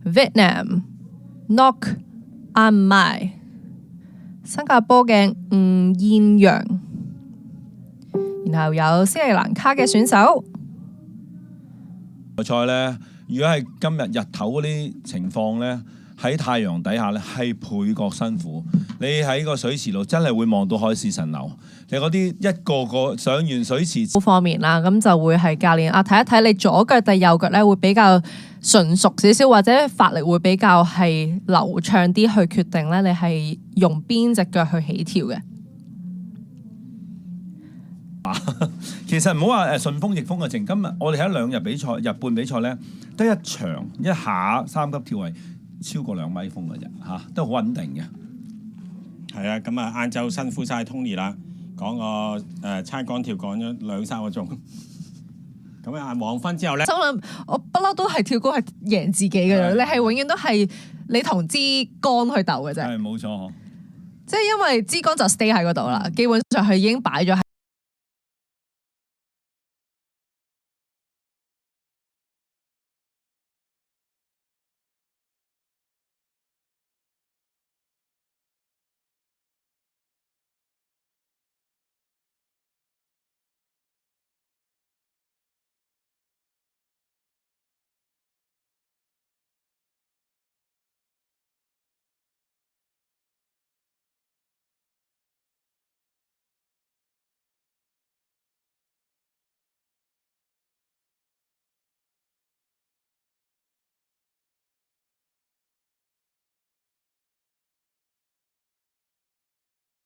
Vietnam Nok An Mai， 新加坡嘅吳燕陽，然後有斯里蘭卡嘅選手。賽咧，如果係今日日頭嗰啲情況咧，喺太陽底下咧係倍覺辛苦。你喺個水池度真係會望到海市蜃樓。你嗰啲一個個上完水池方面啦，咁就會係教練睇一睇你左腳定右腳咧，會比較純熟少少，或者發力會比較係流暢啲去決定咧，你係用邊隻腳去起跳嘅。其實唔好話順風逆風嘅情，今日我哋喺2日比賽、日半比賽咧，得一場一下3級跳係超過2米風嘅啫，都好穩定嘅。係啊，咁晏晝辛苦晒 Tony 啦，講個猜竿跳講咗2-3個鐘。咁黃昏之後咧，心諗我不嬲都係跳高係贏自己嘅，你係永遠都係你同支竿去鬥嘅啫。係冇錯，即係因為支竿就 stay 喺嗰度啦，基本上佢已經擺咗喺